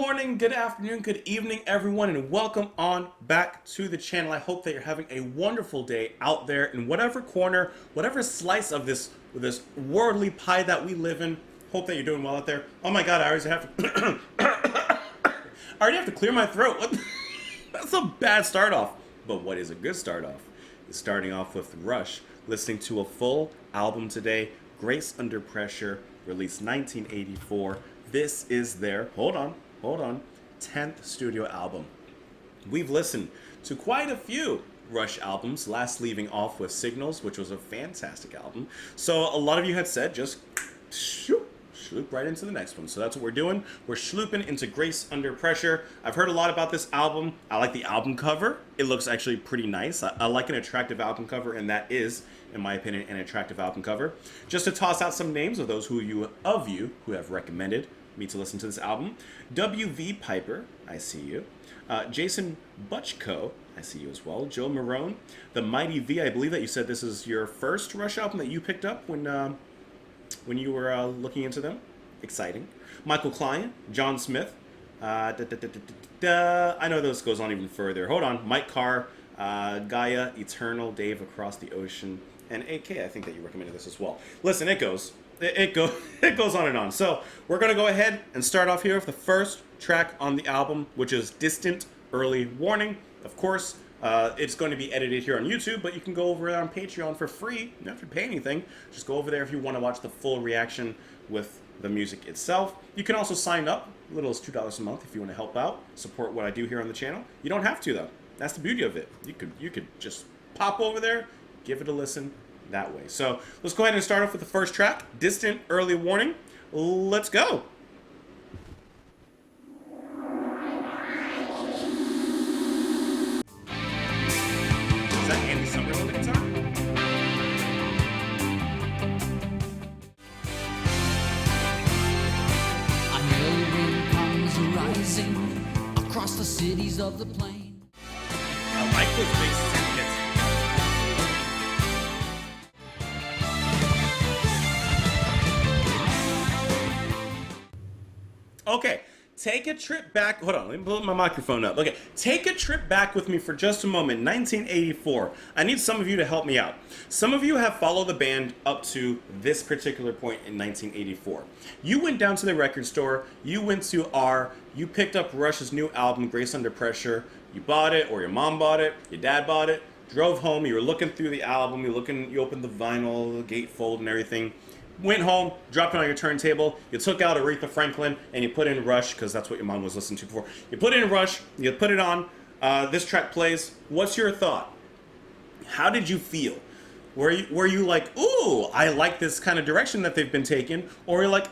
morning, good afternoon, good evening, everyone, and welcome on back to the channel. I hope that you're having a wonderful day out there in whatever corner, whatever slice of this worldly pie that we live in. Hope that you're doing well out there. Oh my God, I already have to. I already have to clear my throat. That's a bad start off. But what is a good start off? Is starting off with Rush, listening to a full album today, Grace Under Pressure, released 1984. This is their, hold on, 10th studio album. We've listened to quite a few Rush albums, last leaving off with Signals, which was a fantastic album. So a lot of you had said, just shoop right into the next one. So that's what we're doing. We're schlooping into Grace Under Pressure. I've heard a lot about this album. I like the album cover. It looks actually pretty nice. I like an attractive album cover, and that is, in my opinion, an attractive album cover. Just to toss out some names of those of you who have recommended me to listen to this album. W.V. Piper, I see you. Jason Butchko, I see you as well. Joe Marone. The Mighty V, I believe that you said this is your first Rush album that you picked up when you were looking into them. Exciting. Michael Klein, John Smith. I know this goes on even further. Hold on. Mike Carr, Gaia, Eternal, Dave Across the Ocean, and AK, I think that you recommended this as well. Listen, it goes on and on. So we're going to go ahead and start off here with the first track on the album, which is Distant Early Warning. Of course, it's going to be edited here on YouTube, but you can go over there on Patreon for free. You don't have to pay anything. Just go over there if you want to watch the full reaction with the music itself. You can also sign up, little as $2 a month if you want to help out, support what I do here on the channel. You don't have to, though. That's the beauty of it. You could just pop over there, give it a listen that way. So let's go ahead and start off with the first track, Distant Early Warning. Let's go. Is that Andy Summers on the guitar? I know the wind comes rising across the cities of the plain. I like those big synth hits. Okay, take a trip back. Hold on, let me pull my microphone up. Okay, take a trip back with me for just a moment. 1984. I need some of you to help me out. Some of you have followed the band up to this particular point in 1984. You went down to the record store, you went to you picked up Rush's new album, Grace Under Pressure. You bought it, or your mom bought it, your dad bought it, drove home, you were looking through the album, you opened the vinyl, the gatefold and everything. Went home, dropped it on your turntable, you took out Aretha Franklin, and you put in Rush, because that's what your mom was listening to before. You put in Rush, you put it on, this track plays. What's your thought? How did you feel? Were you like, ooh, I like this kind of direction that they've been taking? Or you're like,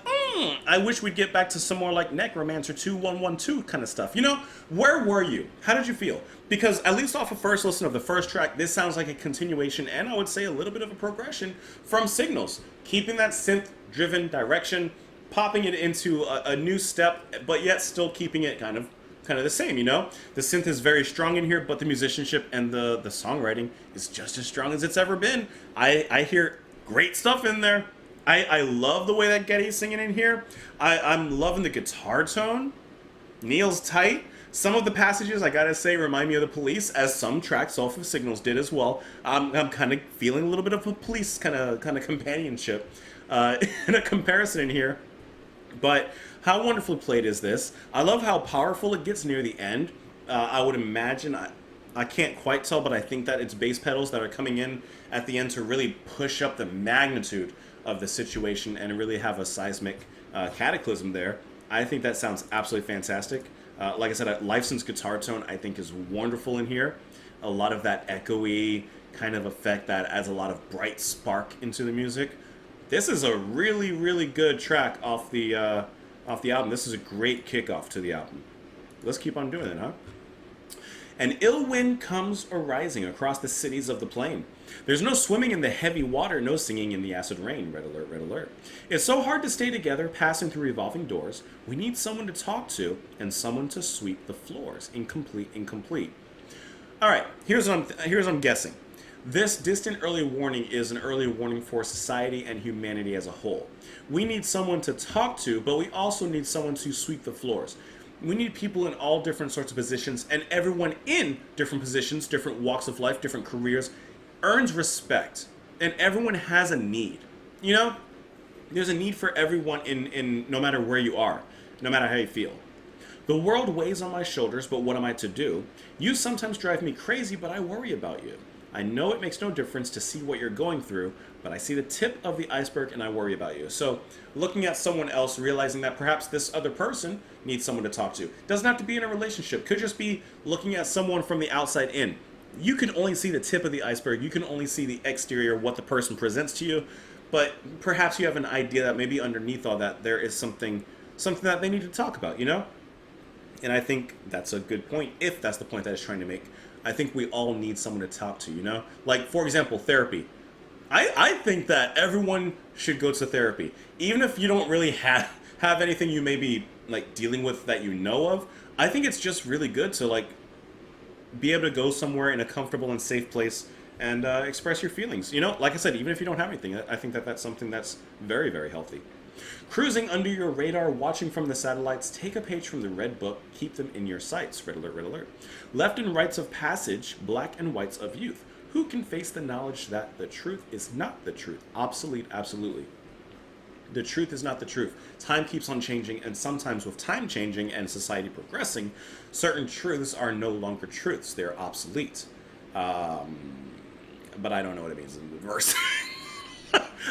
I wish we'd get back to some more like Necromancer 2112 kind of stuff. You know, where were you? How did you feel? Because at least off of first listen of the first track, this sounds like a continuation, and I would say a little bit of a progression from Signals. Keeping that synth-driven direction, popping it into a new step, but yet still keeping it kind of the same, you know? The synth is very strong in here, but the musicianship and the songwriting is just as strong as it's ever been. I hear great stuff in there. I love the way that Getty's singing in here. I'm loving the guitar tone. Neil's tight. Some of the passages, I gotta say, remind me of the Police, as some tracks off of Signals did as well. I'm kind of feeling a little bit of a Police kind of companionship in a comparison in here. But how wonderfully played is this? I love how powerful it gets near the end. I would imagine, I can't quite tell, but I think that it's bass pedals that are coming in at the end to really push up the magnitude of the situation and really have a seismic cataclysm there. I think that sounds absolutely fantastic. Like I said, Lifeson's guitar tone I think is wonderful in here. A lot of that echoey kind of effect that adds a lot of bright spark into the music. This is a really, really good track off the album. This is a great kickoff to the album. Let's keep on doing it, huh? An ill wind comes arising across the cities of the plain. There's no swimming in the heavy water, no singing in the acid rain. Red alert, red alert. It's so hard to stay together, passing through revolving doors. We need someone to talk to and someone to sweep the floors. Incomplete, incomplete. All right, here's what I'm guessing. This distant early warning is an early warning for society and humanity as a whole. We need someone to talk to, but we also need someone to sweep the floors. We need people in all different sorts of positions, and everyone in different positions, different walks of life, different careers, earns respect. And everyone has a need. You know, there's a need for everyone in no matter where you are, no matter how you feel. The world weighs on my shoulders, but what am I to do? You sometimes drive me crazy, but I worry about you. I know it makes no difference to see what you're going through, but I see the tip of the iceberg and I worry about you. So, looking at someone else, realizing that perhaps this other person needs someone to talk to. Doesn't have to be in a relationship, could just be looking at someone from the outside in. You can only see the tip of the iceberg, you can only see the exterior, what the person presents to you, but perhaps you have an idea that maybe underneath all that there is something that they need to talk about, you know? And I think that's a good point, if that's the point that it's trying to make. I think we all need someone to talk to, you know? Like, for example, therapy. I think that everyone should go to therapy. Even if you don't really have anything you may be, like, dealing with that you know of, I think it's just really good to, like, be able to go somewhere in a comfortable and safe place and express your feelings. You know, like I said, even if you don't have anything, I think that that's something that's very, very healthy. Cruising under your radar, watching from the satellites, take a page from the red book, keep them in your sights. Red alert, red alert. Left and rights of passage, black and whites of youth. Who can face the knowledge that the truth is not the truth? Obsolete, absolutely. The truth is not the truth. Time keeps on changing, and sometimes with time changing and society progressing, certain truths are no longer truths. They're obsolete. But I don't know what it means in the verse.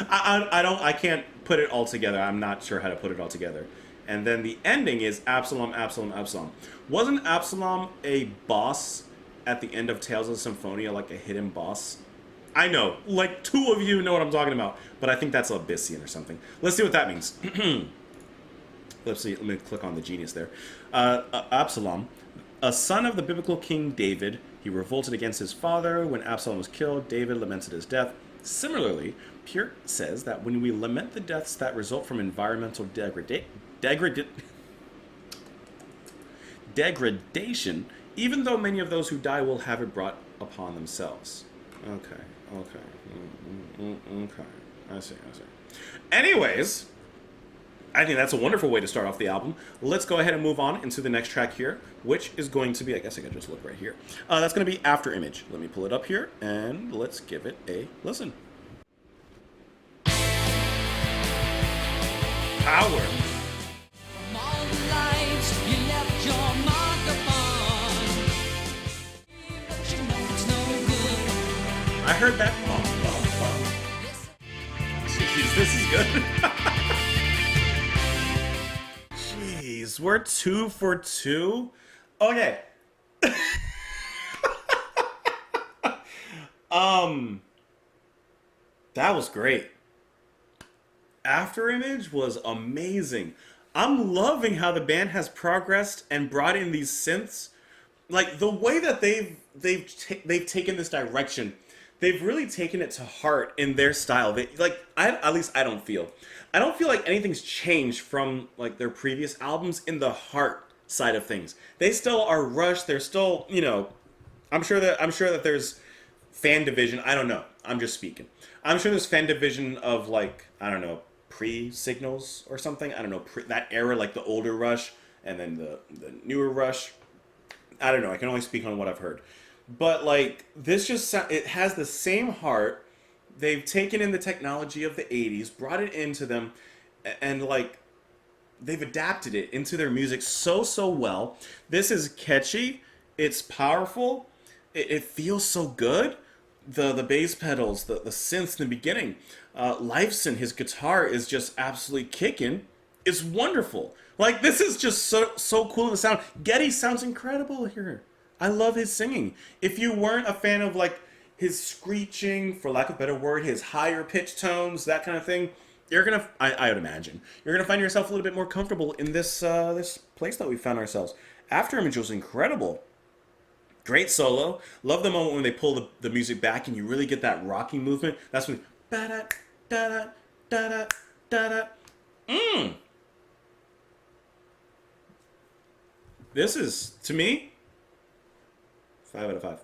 I can't put it all together. I'm not sure how to put it all together. And then the ending is Absalom, Absalom, Absalom. Wasn't Absalom a boss at the end of Tales of Symphonia, like a hidden boss? I know, like 2 of you know what I'm talking about, but I think that's Abyssian or something. Let's see what that means. Let's see, let me click on the genius there. Absalom, a son of the biblical King David, he revolted against his father. When Absalom was killed, David lamented his death. Similarly, Peart says that when we lament the deaths that result from environmental degradation, even though many of those who die will have it brought upon themselves. Okay. I see. Anyways, I think that's a wonderful way to start off the album. Let's go ahead and move on into the next track here, which is going to be, I guess I can just look right here. That's going to be Afterimage. Let me pull it up here, and let's give it a listen. Power. From all the lives you left your mark upon. But you know it's no good. I heard that. Jeez, this is good. Jeez, we're 2 for 2. Okay. That was great. Afterimage was amazing. I'm loving how the band has progressed and brought in these synths. Like the way that they've taken this direction, they've really taken it to heart in their style. At least I don't feel like anything's changed from like their previous albums in the heart side of things. They still are rushed. They're still, you know, I'm sure that there's fan division. I don't know. I'm just speaking. I'm sure there's fan division of like, I don't know, pre-signals or something. I don't know, that era, like the older Rush and then the newer Rush. I don't know. I can only speak on what I've heard. But like this it has the same heart. They've taken in the technology of the 80s, brought it into them, and like they've adapted it into their music so well. This is catchy. It's powerful. It feels so good. The bass pedals, the synths in the beginning. Lifeson, his guitar is just absolutely kicking. It's wonderful. Like this is just so cool in the sound. Geddy sounds incredible here. I love his singing. If you weren't a fan of like his screeching, for lack of a better word, his higher pitched tones, that kind of thing, you're gonna, I would imagine, you're gonna find yourself a little bit more comfortable in this this place that we found ourselves. Afterimage was incredible. Great solo. Love the moment when they pull the music back and you really get that rocking movement. That's when da da da da da da. This is, to me, 5 out of 5.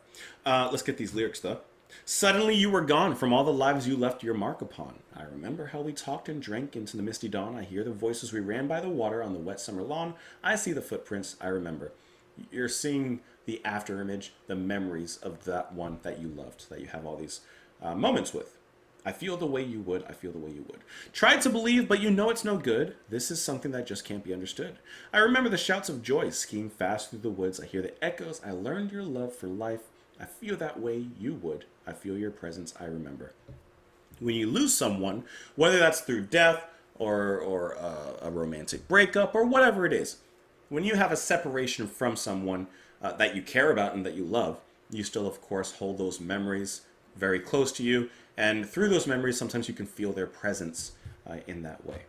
Let's get these lyrics though. Suddenly you were gone from all the lives you left your mark upon. I remember how we talked and drank into the misty dawn. I hear the voices we ran by the water on the wet summer lawn. I see the footprints I remember. You're seeing the after image, the memories of that one that you loved, that you have all these moments with. I feel the way you would. I feel the way you would. Tried to believe, but you know it's no good. This is something that just can't be understood. I remember the shouts of joy skiing fast through the woods. I hear the echoes. I learned your love for life. I feel that way you would. I feel your presence. I remember. When you lose someone, whether that's through death or a romantic breakup or whatever it is, when you have a separation from someone that you care about and that you love, you still, of course, hold those memories very close to you. And through those memories, sometimes you can feel their presence in that way.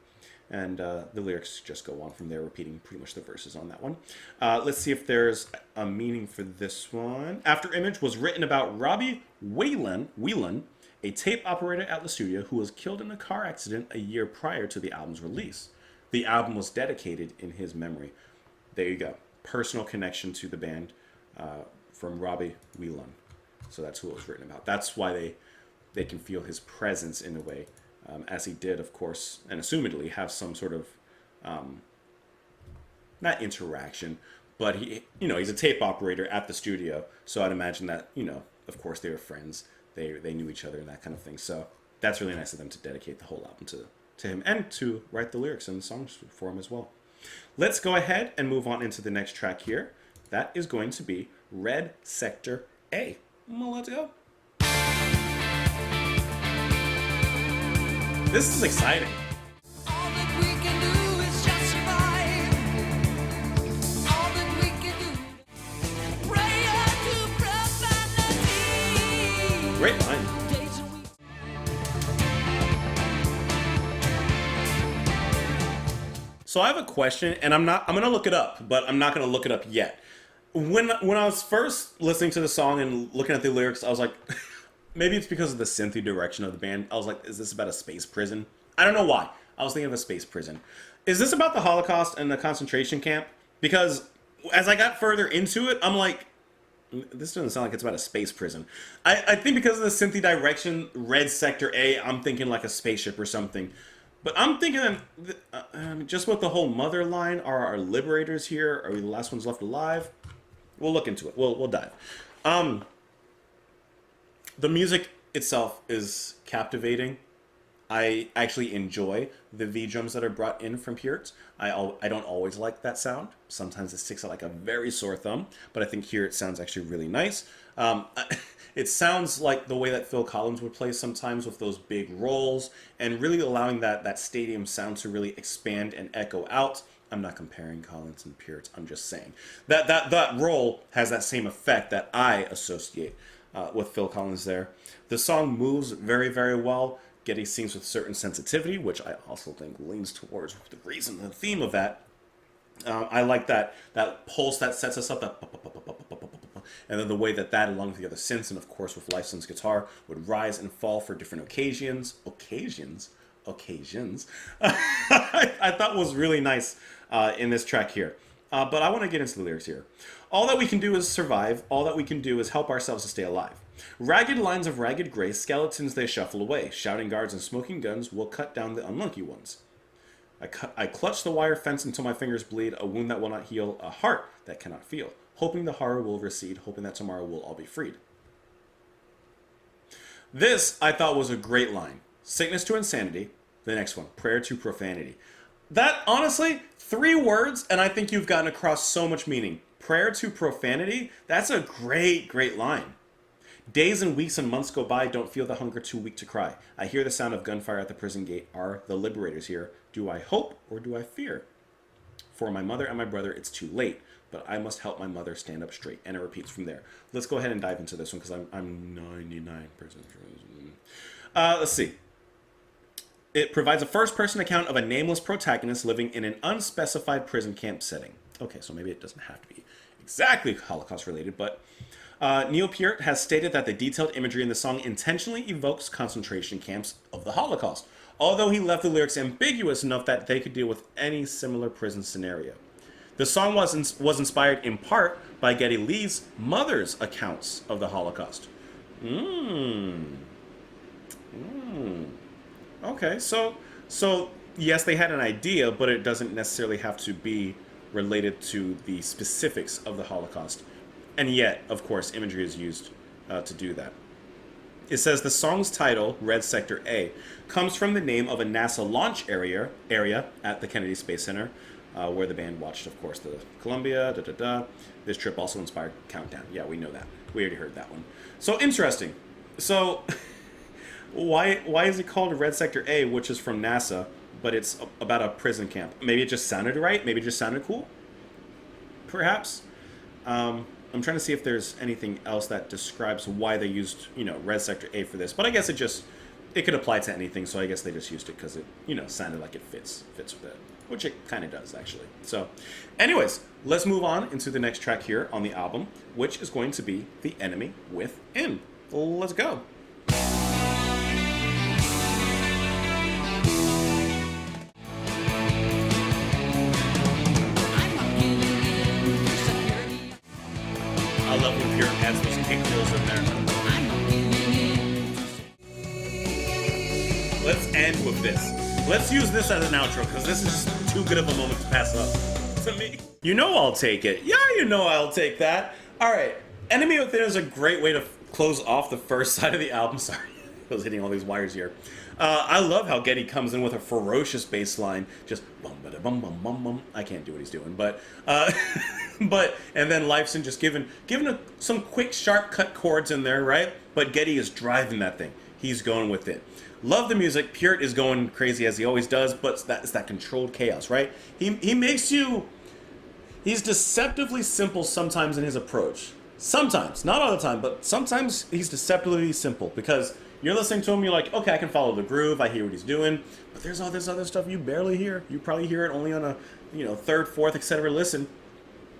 And the lyrics just go on from there, repeating pretty much the verses on that one. Let's see if there's a meaning for this one. Afterimage was written about Robbie Whelan, a tape operator at the studio who was killed in a car accident a year prior to the album's release. The album was dedicated in his memory. There you go. Personal connection to the band from Robbie Whelan. So that's who it was written about. That's why they can feel his presence in a way, as he did, of course, and assumedly have some sort of, not interaction, but he's a tape operator at the studio, so I'd imagine that, of course they were friends, they knew each other and that kind of thing, so that's really nice of them to dedicate the whole album to him, and to write the lyrics and the songs for him as well. Let's go ahead and move on into the next track here. That is going to be Red Sector A. Well, let's go. This is exciting. All that we can do is just survive. All that we can do, pray to profanity. Great line. Days and weeks. So I have a question, and I'm gonna look it up, but I'm not gonna look it up yet. When I was first listening to the song and looking at the lyrics, I was like, maybe it's because of the synthy direction of the band. I was like, is this about a space prison? I don't know why. I was thinking of a space prison. Is this about the Holocaust and the concentration camp? Because as I got further into it, I'm like, this doesn't sound like it's about a space prison. I think because of the synthy direction, Red Sector A, I'm thinking like a spaceship or something. But I'm thinking just with the whole mother line, are our liberators here? Are we the last ones left alive? We'll look into it. We'll dive. The music itself is captivating. I actually enjoy the V-drums that are brought in from Peart. I don't always like that sound. Sometimes it sticks out like a very sore thumb, but I think here it sounds actually really nice. It sounds like the way that Phil Collins would play sometimes with those big rolls and really allowing that stadium sound to really expand and echo out. I'm not comparing Collins and Peart. I'm just saying that roll has that same effect that I associate with Phil Collins there. The song moves very, very well. Getty sings with certain sensitivity, which I also think leans towards the theme of that. I like that pulse that sets us up, and then the way that along with the other synths, and of course with Lifeson's guitar, would rise and fall for different occasions. I thought was really nice in this track here. But I want to get into the lyrics here. All that we can do is survive. All that we can do is help ourselves to stay alive. Ragged lines of ragged gray, skeletons they shuffle away. Shouting guards and smoking guns will cut down the unlucky ones. I clutch the wire fence until my fingers bleed, a wound that will not heal, a heart that cannot feel. Hoping the horror will recede, hoping that tomorrow we'll all be freed. This, I thought, was a great line. Sickness to insanity. The next one, prayer to profanity. That, honestly, 3 words, and I think you've gotten across so much meaning. Prayer to profanity, that's a great, great line. Days and weeks and months go by, don't feel the hunger too weak to cry. I hear the sound of gunfire at the prison gate. Are the liberators here? Do I hope or do I fear? For my mother and my brother, it's too late, but I must help my mother stand up straight. And it repeats from there. Let's go ahead and dive into this one because I'm 99% sure. Let's see. It provides a first-person account of a nameless protagonist living in an unspecified prison camp setting. Okay, so maybe it doesn't have to be exactly Holocaust-related, but Neil Peart has stated that the detailed imagery in the song intentionally evokes concentration camps of the Holocaust, although he left the lyrics ambiguous enough that they could deal with any similar prison scenario. The song was inspired in part by Geddy Lee's mother's accounts of the Holocaust. Mmm. Mm. Okay, so yes, they had an idea, but it doesn't necessarily have to be related to the specifics of the Holocaust. And yet, of course, imagery is used to do that. It says the song's title, Red Sector A, comes from the name of a NASA launch area at the Kennedy Space Center, where the band watched, of course, the Columbia. Da da da. This trip also inspired Countdown. Yeah, we know that. We already heard that one. So interesting. So why is it called Red Sector A, which is from NASA, but it's about a prison camp? Maybe it just sounded right. Maybe it just sounded cool. Perhaps. I'm trying to see if there's anything else that describes why they used, Red Sector A for this. But I guess it could apply to anything, so I guess they just used it because it, sounded like it fits with it. Which it kind of does, actually. So, anyways, let's move on into the next track here on the album, which is going to be The Enemy Within. Let's go. I love when Pure adds those kick rolls in there. Let's end with this. Let's use this as an outro, because this is just too good of a moment to pass up to me. You know I'll take it. Yeah, you know I'll take that. Alright, Enemy Within is a great way to close off the first side of the album. Sorry, I was hitting all these wires here. I love how Geddy comes in with a ferocious bass line, just bum ba bum bum bum bum. I can't do what he's doing, but and then Lifeson just giving some quick sharp cut chords in there, right? But Geddy is driving that thing. He's going with it. Love the music. Pure is going crazy as he always does, but it's that controlled chaos, right? He makes you. He's deceptively simple sometimes in his approach. Sometimes, not all the time, but sometimes he's deceptively simple because you're listening to him, you're like, okay, I can follow the groove, I hear what he's doing, but there's all this other stuff you barely hear. You probably hear it only on a, third, fourth, etc. listen.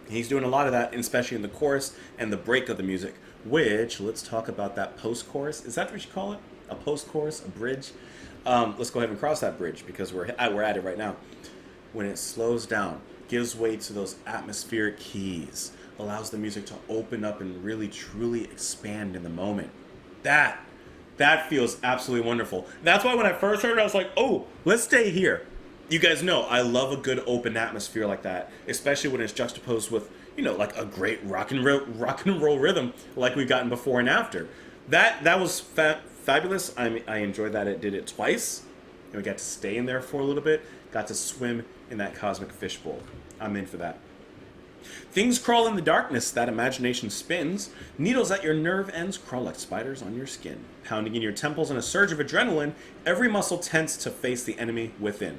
He's doing a lot of that, especially in the chorus and the break of the music, which, let's talk about that post-chorus. Is that what you call it? A post-chorus, a bridge? Let's go ahead and cross that bridge because we're at it right now. When it slows down, gives way to those atmospheric keys, allows the music to open up and really, truly expand in the moment. That feels absolutely wonderful. That's why when I first heard it, I was like, oh, let's stay here. You guys know I love a good open atmosphere like that, especially when it's juxtaposed with, like a great rock and roll rhythm like we've gotten before and after. That was fabulous. I enjoyed that it did it twice. And we got to stay in there for a little bit, got to swim in that cosmic fishbowl. I'm in for that. Things crawl in the darkness, that imagination spins. Needles at your nerve ends crawl like spiders on your skin. Pounding in your temples in a surge of adrenaline, every muscle tense to face the enemy within.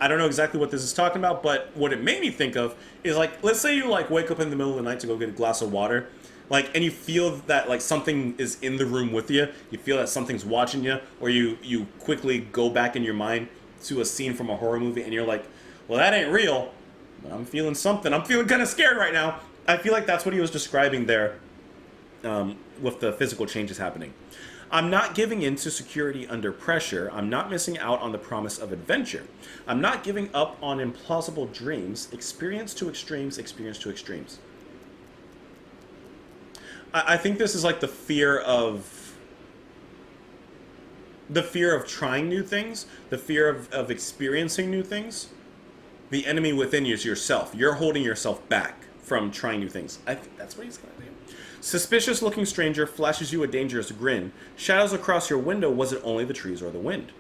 I don't know exactly what this is talking about, but what it made me think of is like, let's say you wake up in the middle of the night to go get a glass of water, and you feel that something is in the room with you. You feel that something's watching you, or you quickly go back in your mind to a scene from a horror movie, and you're like, well, that ain't real. I'm feeling something. I'm feeling kind of scared right now. I feel like that's what he was describing there with the physical changes happening. I'm not giving in to security under pressure. I'm not missing out on the promise of adventure. I'm not giving up on implausible dreams. Experience to extremes, experience to extremes. I think this is like the fear of trying new things, the fear of experiencing new things. The enemy within you is yourself. You're holding yourself back from trying new things. I think that's what he's going to do. Suspicious looking stranger flashes you a dangerous grin. Shadows across your window, was it only the trees or the wind?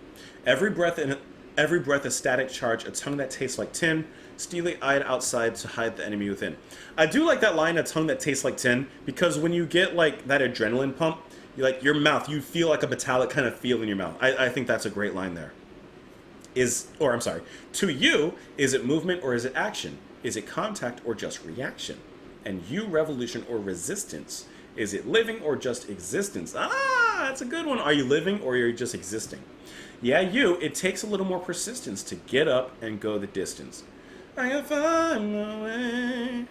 Every breath a static charge, a tongue that tastes like tin, steely-eyed outside to hide the enemy within. I do like that line, a tongue that tastes like tin, because when you get that adrenaline pump, your mouth, you feel like a metallic kind of feel in your mouth. I think that's a great line there. To you, is it movement or is it action? Is it contact or just reaction? And you, revolution or resistance? Is it living or just existence? That's a good one. Are you living or are you just existing? Yeah, it takes a little more persistence to get up and go the distance. I can find my way.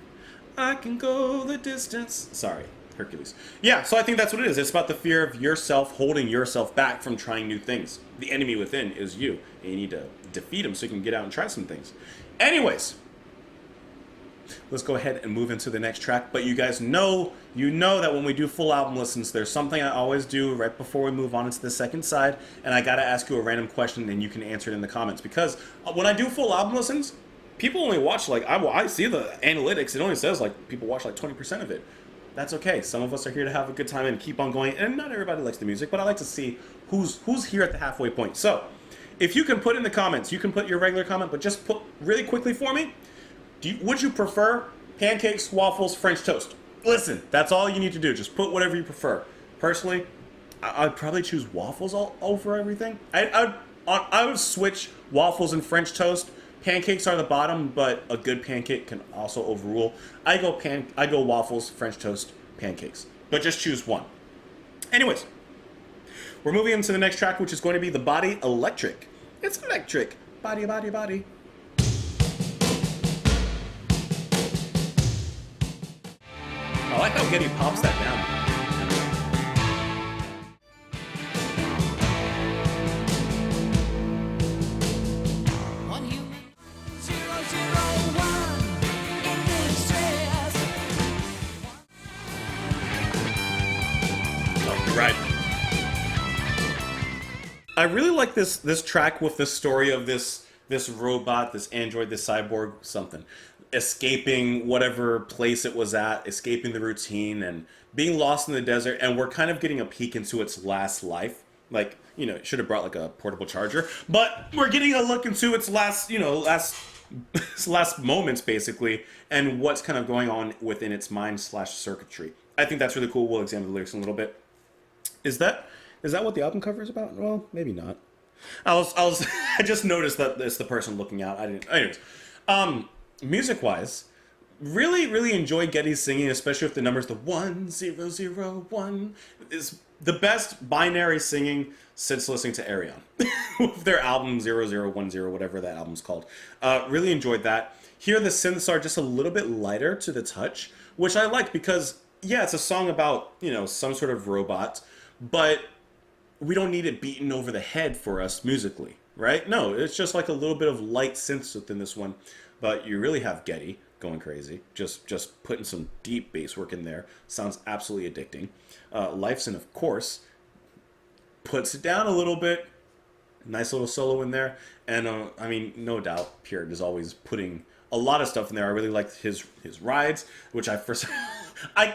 I can go the distance. Sorry, Hercules. Yeah, so I think that's what it is. It's about the fear of yourself holding yourself back from trying new things. The enemy within is you, and you need to defeat him so you can get out and try some things. Anyways, let's go ahead and move into the next track. But you guys know, that when we do full album listens, there's something I always do right before we move on into the second side, and I gotta ask you a random question, and you can answer it in the comments. Because when I do full album listens, people only watch like, I see the analytics, it only says like people watch like 20% of it. That's okay. Some of us are here to have a good time and keep on going, and not everybody likes the music, but I like to see who's here at the halfway point. So, if you can put in the comments, you can put your regular comment, but just put really quickly for me, would you prefer pancakes, waffles, French toast? Listen, that's all you need to do. Just put whatever you prefer. Personally, I'd probably choose waffles all over everything. I would switch waffles and French toast. Pancakes are the bottom, but a good pancake can also overrule. I go waffles, French toast, pancakes. But just choose one. Anyways, we're moving into the next track, which is going to be The Body Electric. It's electric. Body, body, body. I like how Getty pops that down. One human, 001 in distress. Oh, right. I really like this track with the story of this robot, this android, this cyborg, something, escaping whatever place it was at, escaping the routine, and being lost in the desert. And we're kind of getting a peek into its last life. Like, it should have brought like a portable charger, but we're getting a look into its last moments basically, and what's kind of going on within its mind/circuitry. I think that's really cool. We'll examine the lyrics in a little bit. Is that what the album cover is about? Well, maybe not. I just noticed that it's the person looking out. I didn't. Anyways, music-wise, really enjoy Getty's singing, especially with the numbers. The 1001 is the best binary singing since listening to Arion with their album 0010, whatever that album's called. Really enjoyed that. Here, the synths are just a little bit lighter to the touch, which I like because, yeah, it's a song about, some sort of robot, but we don't need it beaten over the head for us musically, right? No, it's just like a little bit of light synths within this one, but you really have Getty going crazy, just putting some deep bass work in there. Sounds absolutely addicting. Lifeson, of course, puts it down a little bit. Nice little solo in there, and no doubt, Pierre is always putting a lot of stuff in there. I really like his rides, which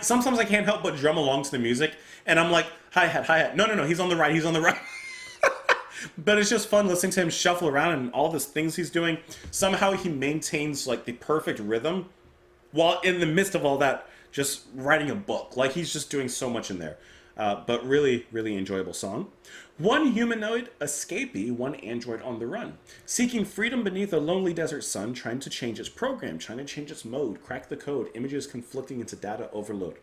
sometimes I can't help but drum along to the music, and I'm like, hi-hat. No, he's on the right. But it's just fun listening to him shuffle around and all the things he's doing. Somehow he maintains like the perfect rhythm while in the midst of all that just writing a book. Like he's just doing so much in there. But really enjoyable song. One humanoid escapee, one android on the run. Seeking freedom beneath a lonely desert sun, trying to change its program, trying to change its mode, crack the code, images conflicting into data overload.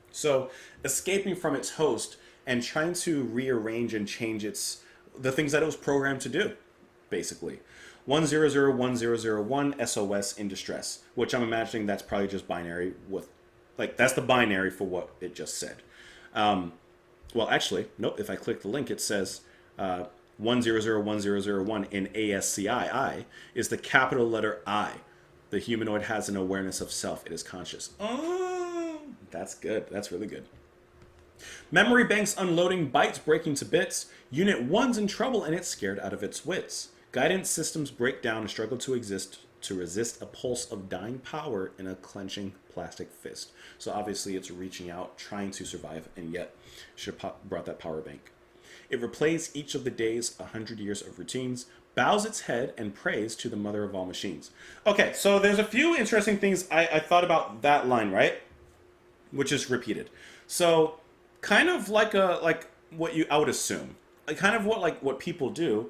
So, escaping from its host and trying to rearrange and change the things that it was programmed to do, basically. 100101 SOS in distress, which I'm imagining that's probably just binary that's the binary for what it just said. Well, actually, nope. If I click the link, it says 100101 in ASCII is the capital letter I. The humanoid has an awareness of self. It is conscious. Oh, that's good. That's really good. Memory banks unloading, bytes breaking to bits. Unit 1's in trouble and it's scared out of its wits. Guidance systems break down and struggle to resist a pulse of dying power in a clenching plastic fist. So obviously it's reaching out, trying to survive, and yet should have brought that power bank. It replays each of the day's 100 years of routines, bows its head, and prays to the mother of all machines. Okay, so there's a few interesting things I thought about that line, right? Which is repeated. So kind of like what I would assume. Kind of what people do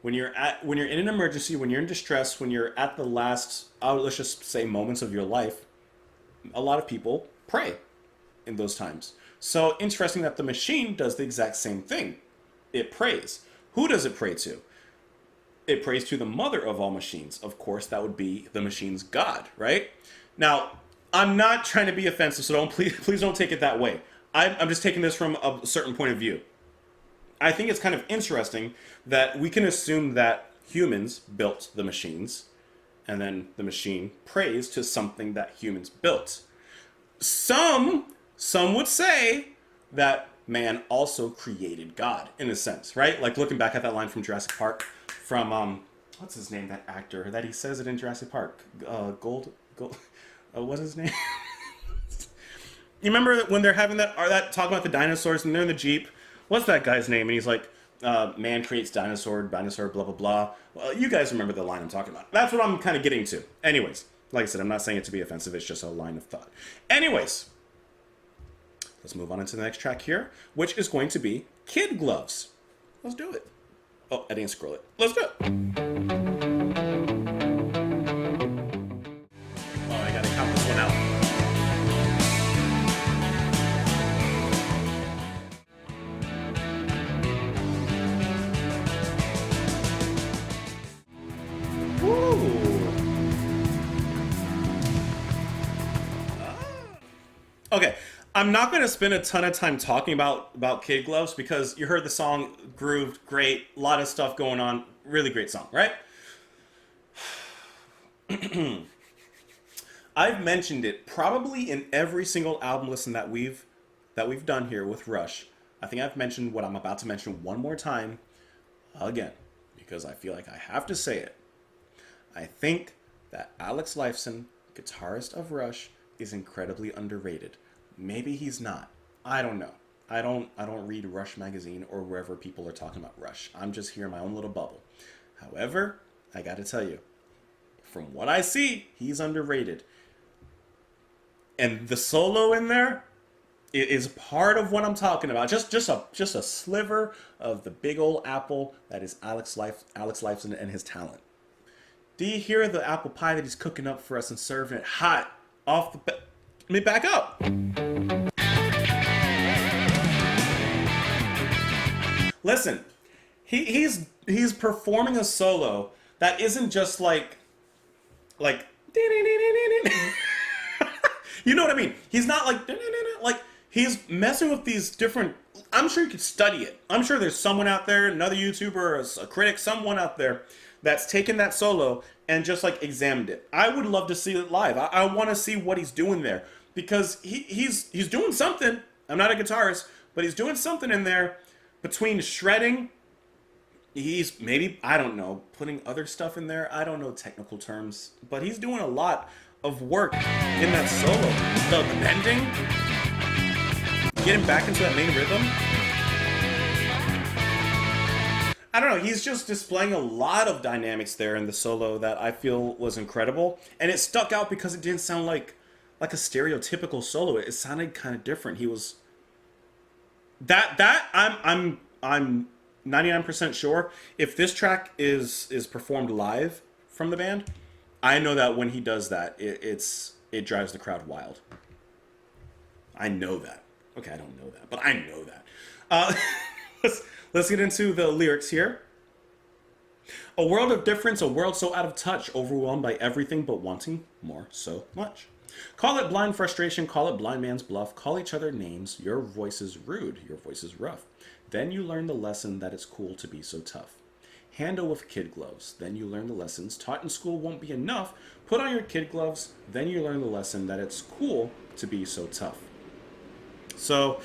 when you're in an emergency, when you're in distress, when you're at the last, let's just say, moments of your life. A lot of people pray in those times. So interesting that the machine does the exact same thing. It prays. Who does it pray to? It prays to the mother of all machines. Of course, that would be the machine's God, right? Now, I'm not trying to be offensive, so please don't take it that way. I'm just taking this from a certain point of view. I think it's kind of interesting that we can assume that humans built the machines, and then the machine prays to something that humans built. Some would say that man also created God in a sense, right? Like looking back at that line from Jurassic Park, from what's his name? That actor that he says it in Jurassic Park, Gold. What's his name? You remember when they're having that talk about the dinosaurs and they're in the Jeep? What's that guy's name? And he's like, man creates dinosaur, blah, blah, blah. Well, you guys remember the line I'm talking about. That's what I'm kind of getting to. Anyways, like I said, I'm not saying it to be offensive. It's just a line of thought. Anyways, let's move on into the next track here, which is going to be Kid Gloves. Let's do it. Oh, I didn't scroll it. Let's do it. Oh, I gotta count this one out. Okay, I'm not going to spend a ton of time talking about Kid Gloves because you heard the song, grooved, great, a lot of stuff going on, really great song, right? I've mentioned it probably in every single album listen that we've done here with Rush. I think I've mentioned what I'm about to mention one more time again because I feel like I have to say it. I think that Alex Lifeson, guitarist of Rush, is incredibly underrated. Maybe he's not. I don't know. I don't read Rush magazine or wherever people are talking about Rush. I'm just here in my own little bubble. However, I got to tell you, from what I see, he's underrated. And the solo in there is part of what I'm talking about. Just a sliver of the big old apple that is Alex Lifeson and his talent. Do you hear the apple pie that he's cooking up for us and serving it hot off the... Let me back up. Listen, he's performing a solo that isn't just like you know what I mean? He's not like he's messing with these different... I'm sure you could study it. I'm sure there's someone out there, another YouTuber, a critic, someone out there that's taken that solo and just like examined it. I would love to see it live. I want to see what he's doing there because he's doing something. I'm not a guitarist, but he's doing something in there between shredding. He's maybe, I don't know, putting other stuff in there. I don't know technical terms, but he's doing a lot of work in that solo. The bending, getting back into that main rhythm. I don't know, he's just displaying a lot of dynamics there in the solo that I feel was incredible. And it stuck out because it didn't sound like a stereotypical solo. It sounded kind of different. He was... I'm 99% sure if this track is performed live from the band, I know that when he does that, it drives the crowd wild. I know that. Okay, I don't know that, but I know that. Let's get into the lyrics here. A world of difference, a world so out of touch, overwhelmed by everything but wanting more so much. Call it blind frustration, call it blind man's bluff, call each other names, your voice is rude, your voice is rough. Then you learn the lesson that it's cool to be so tough. Handle with kid gloves, then you learn the lessons taught in school won't be enough. Put on your kid gloves, then you learn the lesson that it's cool to be so tough. So,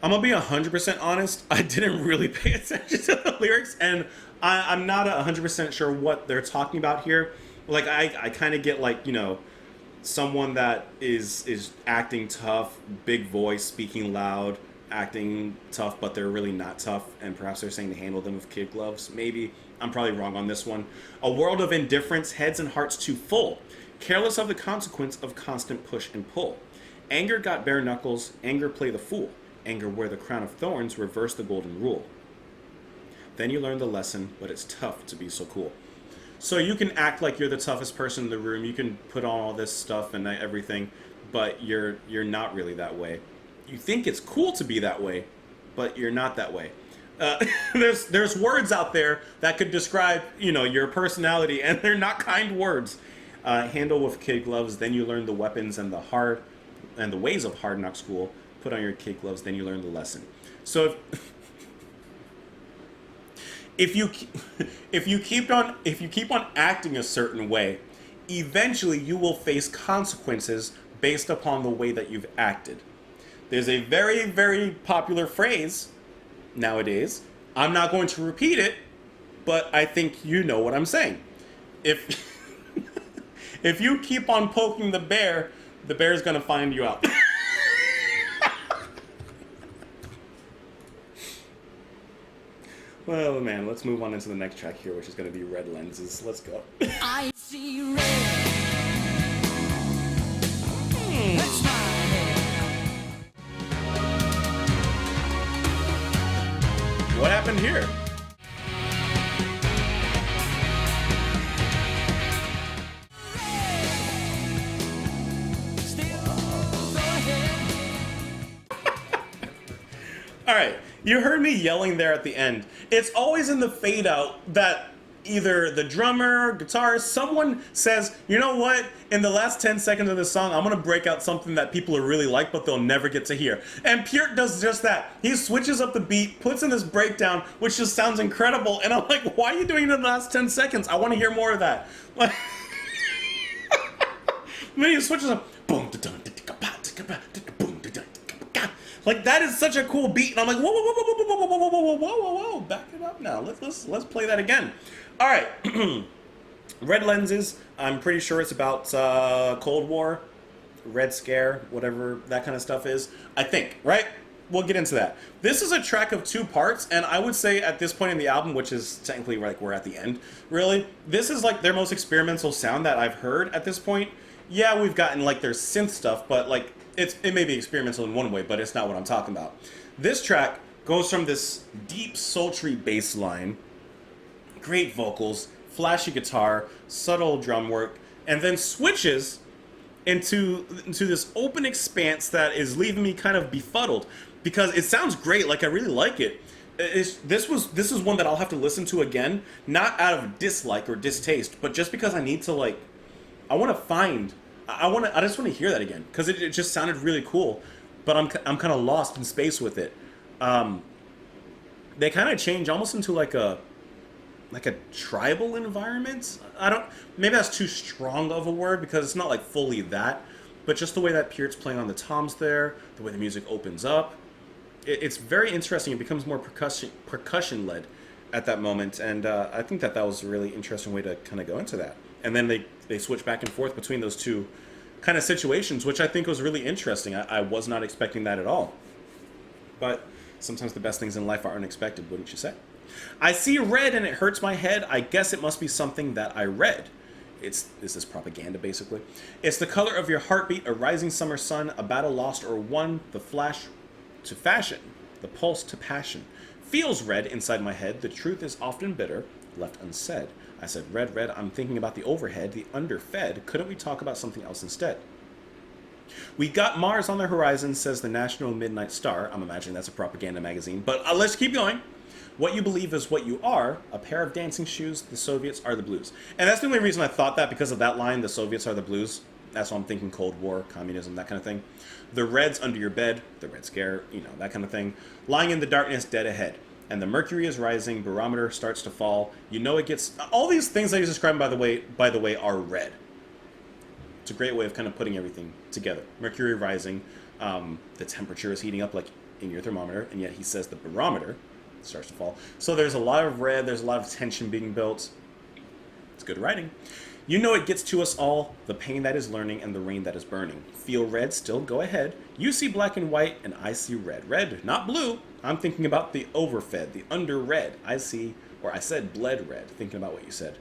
I'm going to be 100% honest, I didn't really pay attention to the lyrics, and I'm not 100% sure what they're talking about here. Like, I kind of get, like, you know, someone that is acting tough, big voice, speaking loud, acting tough, but they're really not tough, and perhaps they're saying to handle them with kid gloves. Maybe. I'm probably wrong on this one. A world of indifference, heads and hearts too full, careless of the consequence of constant push and pull. Anger got bare knuckles, anger play the fool. Anger wear the crown of thorns, reverse the golden rule. Then you learn the lesson, but it's tough to be so cool. So you can act like you're the toughest person in the room, you can put on all this stuff and everything, but you're not really that way. You think it's cool to be that way, but you're not that way. There's words out there that could describe, you know, your personality, and they're not kind words. Handle with kid gloves, then you learn the weapons and the ways of hard knock school. Put on your kid gloves, then you learn the lesson. So if you if you keep on acting a certain way, eventually you will face consequences based upon the way that you've acted. There's a very, very popular phrase nowadays. I'm not going to repeat it, but I think you know what I'm saying. If if you keep on poking the bear's gonna find you out. Well, man, let's move on into the next track here, which is gonna be Red Lenses. Let's go. I see red. That's my head. What happened here? Still, go ahead. All right, you heard me yelling there at the end. It's always in the fade out that either the drummer, guitarist, someone says, you know what, in the last 10 seconds of this song, I'm gonna break out something that people are really like, but they'll never get to hear. And Pure does just that. He switches up the beat, puts in this breakdown, which just sounds incredible. And I'm like, why are you doing it in the last 10 seconds? I wanna hear more of that. Like, then he switches up, boom, da-dun, boom, da-dun, like that is such a cool beat, and I'm like, whoa, whoa, whoa, whoa, whoa, whoa, whoa, whoa, whoa, whoa, whoa, back it up now. Let's play that again. All right, Red Lenses. I'm pretty sure it's about Cold War, Red Scare, whatever that kind of stuff is. I think, right? We'll get into that. This is a track of 2 parts, and I would say at this point in the album, which is technically like we're at the end, really, this is like their most experimental sound that I've heard at this point. Yeah, we've gotten like their synth stuff, but like it may be experimental in one way, but it's not what I'm talking about. This track goes from this deep, sultry bass line, great vocals, flashy guitar, subtle drum work, and then switches into this open expanse that is leaving me kind of befuddled because it sounds great. Like I really like it. This is one that I'll have to listen to again, not out of dislike or distaste, but just because I need to like, I just want to hear that again because it just sounded really cool, but I'm kind of lost in space with it. They kind of change almost into like a tribal environment. Maybe that's too strong of a word because it's not like fully that, but just the way that Peart's playing on the toms there, the way the music opens up, it's very interesting. It becomes more percussion led at that moment, and I think that was a really interesting way to kind of go into that. And then they switch back and forth between those two kind of situations, which I think was really interesting. I was not expecting that at all. But sometimes the best things in life are unexpected, wouldn't you say? I see red and it hurts my head. I guess it must be something that I read. Is this propaganda, basically? It's the color of your heartbeat, a rising summer sun, a battle lost or won, the flash to fashion, the pulse to passion. Feels red inside my head. The truth is often bitter, left unsaid. I said, red, red, I'm thinking about the overhead, the underfed. Couldn't we talk about something else instead? We got Mars on the horizon, says the National Midnight Star. I'm imagining that's a propaganda magazine, but let's keep going. What you believe is what you are, a pair of dancing shoes, the Soviets are the blues. And that's the only reason I thought that, because of that line, the Soviets are the blues. That's why I'm thinking Cold War, communism, that kind of thing. The reds under your bed, the Red Scare, that kind of thing. Lying in the darkness, dead ahead. And the mercury is rising, barometer starts to fall. It gets... All these things that he's describing, by the way, are red. It's a great way of kind of putting everything together. Mercury rising, the temperature is heating up like in your thermometer, and yet he says the barometer starts to fall. So there's a lot of red, there's a lot of tension being built. It's good writing. It gets to us all, the pain that is learning and the rain that is burning. Feel red, still go ahead. You see black and white, and I see red. Red, not blue. I'm thinking about the overfed, the under-red. I said bled red, thinking about what you said.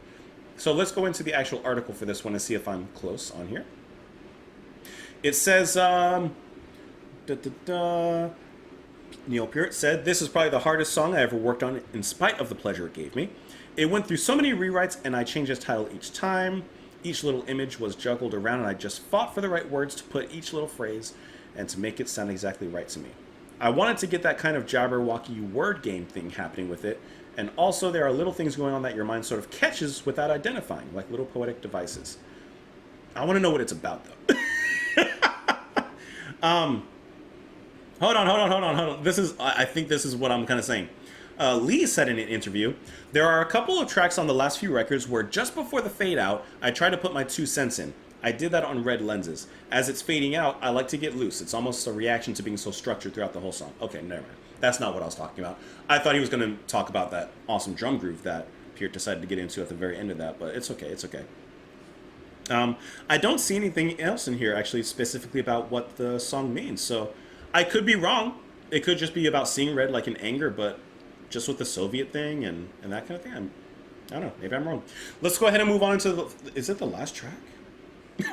So let's go into the actual article for this one and see if I'm close on here. It says, Neil Peart said, this is probably the hardest song I ever worked on in spite of the pleasure it gave me. It went through so many rewrites and I changed its title each time. Each little image was juggled around and I just fought for the right words to put each little phrase and to make it sound exactly right to me. I wanted to get that kind of Jabberwocky word game thing happening with it, and also there are little things going on that your mind sort of catches without identifying, like little poetic devices. I want to know what it's about, though. Hold on. I think this is what I'm kind of saying. Lee said in an interview, there are a couple of tracks on the last few records where just before the fade out, I try to put my 2 cents in. I did that on Red Lenses. As it's fading out, I like to get loose. It's almost a reaction to being so structured throughout the whole song. Okay, never mind. That's not what I was talking about. I thought he was going to talk about that awesome drum groove that Peart decided to get into at the very end of that, but it's okay, it's okay. I don't see anything else in here actually specifically about what the song means, so I could be wrong. It could just be about seeing red like in anger, but just with the Soviet thing and that kind of thing. I don't know. Maybe I'm wrong. Let's go ahead and move on to the... Is it the last track?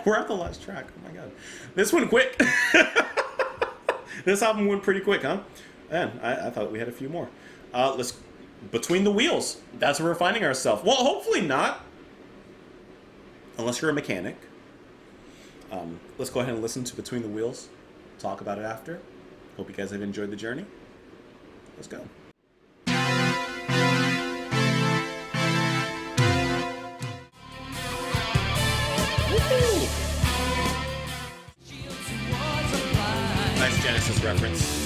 We're at the last track. Oh my god. This went quick. This album went pretty quick, huh? Man, I thought we had a few more. Let's... Between the Wheels. That's where we're finding ourselves. Well, hopefully not. Unless you're a mechanic. Let's go ahead and listen to Between the Wheels. Talk about it after. Hope you guys have enjoyed the journey. Let's go. Woo! Nice Genesis reference.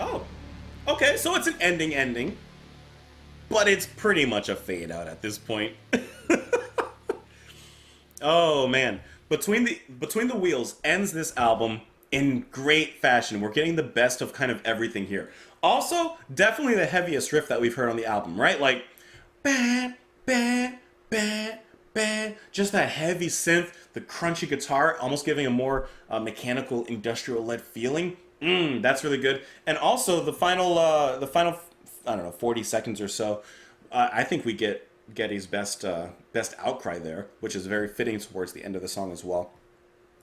Oh, okay, so it's an ending, but it's pretty much a fade out at this point. Oh man, Between the Wheels ends this album in great fashion. We're getting the best of kind of everything here. Also, definitely the heaviest riff that we've heard on the album, right? Like, bah, bah, bah, bah. Just that heavy synth, the crunchy guitar, almost giving a more mechanical, industrial-led feeling. That's really good. And also the final, I don't know, 40 seconds or so. I think we get Geddy's best outcry there, which is very fitting towards the end of the song as well.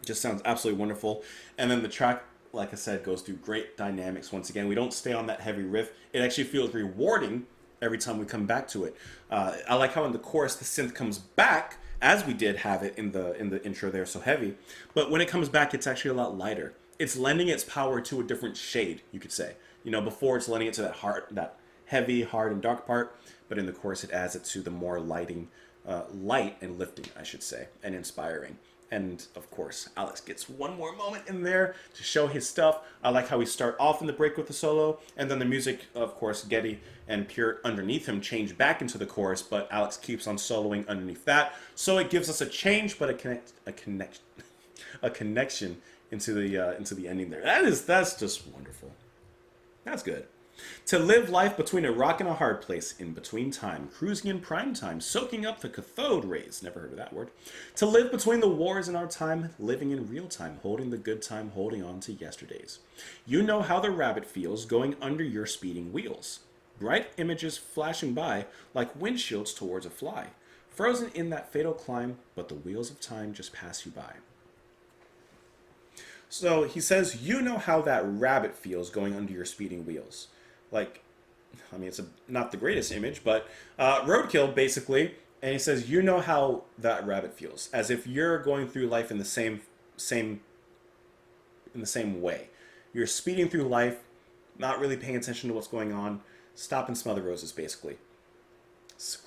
Just sounds absolutely wonderful. And then the track, like I said, goes through great dynamics once again. We don't stay on that heavy riff. It actually feels rewarding every time we come back to it. I like how in the chorus the synth comes back, as we did have it in the intro there, so heavy. But when it comes back, it's actually a lot lighter. It's lending its power to a different shade, you could say. You know, before it's lending it to that heavy, hard, and dark part, but in the chorus it adds it to the more light and lifting, I should say, and inspiring. And of course, Alex gets one more moment in there to show his stuff. I like how we start off in the break with the solo, and then the music, of course, Geddy and Peart underneath him change back into the chorus, but Alex keeps on soloing underneath that. So it gives us a change, but a connection into the ending there. That's just wonderful. That's good. To live life between a rock and a hard place, in between time, cruising in prime time, soaking up the cathode rays, never heard of that word. To live between the wars in our time, living in real time, holding the good time, holding on to yesterdays. You know how the rabbit feels going under your speeding wheels. Bright images flashing by like windshields towards a fly. Frozen in that fatal climb, but the wheels of time just pass you by. So he says, you know how that rabbit feels going under your speeding wheels. Like, I mean, it's not the greatest image, but roadkill, basically. And he says, you know how that rabbit feels. As if you're going through life in the same way. You're speeding through life, not really paying attention to what's going on. Stop and smell the roses, basically.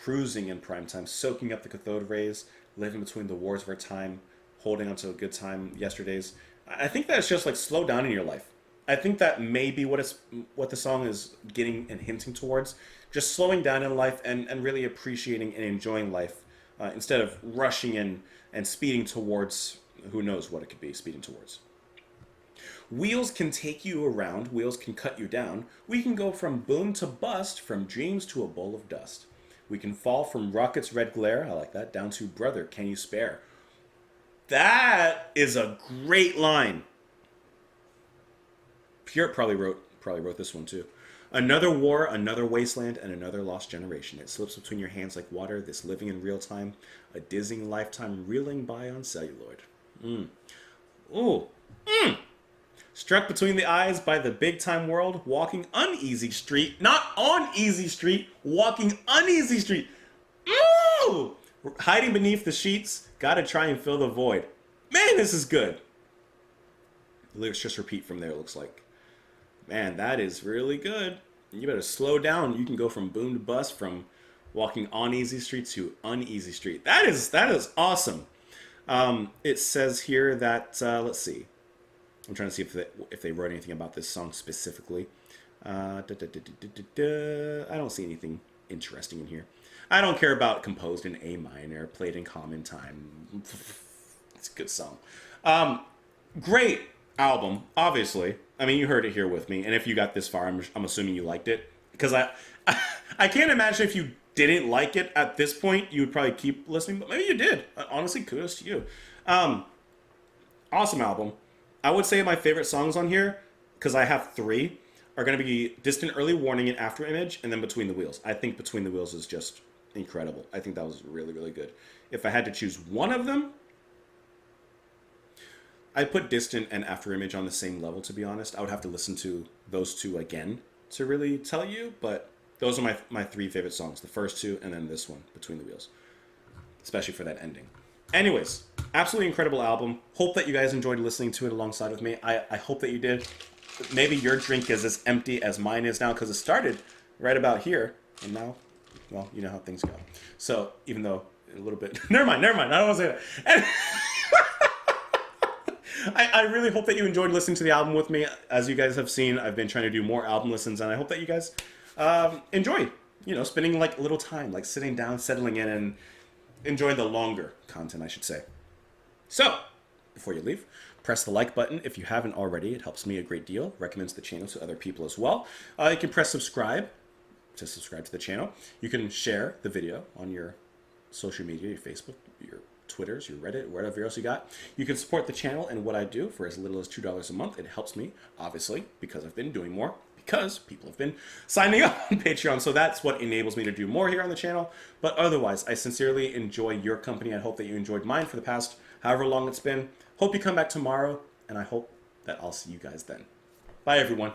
Cruising in prime time, soaking up the cathode rays, living between the wars of our time, holding on to a good time yesterdays. I think that's just like slow down in your life. I think that may be what the song is getting and hinting towards. Just slowing down in life and really appreciating and enjoying life instead of rushing in and speeding towards who knows what it could be speeding towards. Wheels can take you around. Wheels can cut you down. We can go from boom to bust, from dreams to a bowl of dust. We can fall from rocket's red glare, I like that, down to brother, can you spare? That is a great line. Peart probably wrote this one too. Another war, another wasteland, and another lost generation. It slips between your hands like water, this living in real time, a dizzying lifetime reeling by on celluloid. Ooh. Struck between the eyes by the big time world, walking uneasy street, not on easy street, walking uneasy street. Ooh! Hiding beneath the sheets, gotta try and fill the void. Man, this is good. The lyrics just repeat from there, it looks like. Man, that is really good. You better slow down. You can go from boom to bust, from walking on easy street to uneasy street. That is awesome. It says here that let's see. I'm trying to see if they wrote anything about this song specifically. I don't see anything interesting in here. I don't care about composed in A minor, played in common time. It's a good song. Great album, obviously. I mean, you heard it here with me, and if you got this far, I'm assuming you liked it. Because I can't imagine if you didn't like it at this point, you would probably keep listening, but maybe you did. Honestly, kudos to you. Awesome album. I would say my favorite songs on here, because I have 3, are going to be Distant Early Warning and Afterimage, and then Between the Wheels. I think Between the Wheels is just incredible. I think that was really, really good. If I had to choose one of them, I'd put Distant and Afterimage on the same level, to be honest. I would have to listen to those 2 again to really tell you, but those are my 3 favorite songs. The first 2, and then this one, Between the Wheels. Especially for that ending. Anyways, absolutely incredible album. Hope that you guys enjoyed listening to it alongside with me. I hope that you did. Maybe your drink is as empty as mine is now, because it started right about here, and now, well, you know how things go. So, even though a little bit... Never mind. I don't want to say that. I really hope that you enjoyed listening to the album with me. As you guys have seen, I've been trying to do more album listens, and I hope that you guys enjoy, spending like a little time, like sitting down, settling in, and enjoying the longer content, I should say. So, before you leave, press the like button if you haven't already. It helps me a great deal, recommends the channel to other people as well. You can press subscribe to subscribe to the channel. You can share the video on your social media, your Facebook, your Twitters, your Reddit, whatever else you got. You can support the channel and what I do for as little as $2 a month. It helps me, obviously, because I've been doing more, because people have been signing up on Patreon. So that's what enables me to do more here on the channel. But otherwise, I sincerely enjoy your company. I hope that you enjoyed mine for the past however long it's been. Hope you come back tomorrow, and I hope that I'll see you guys then. Bye, everyone.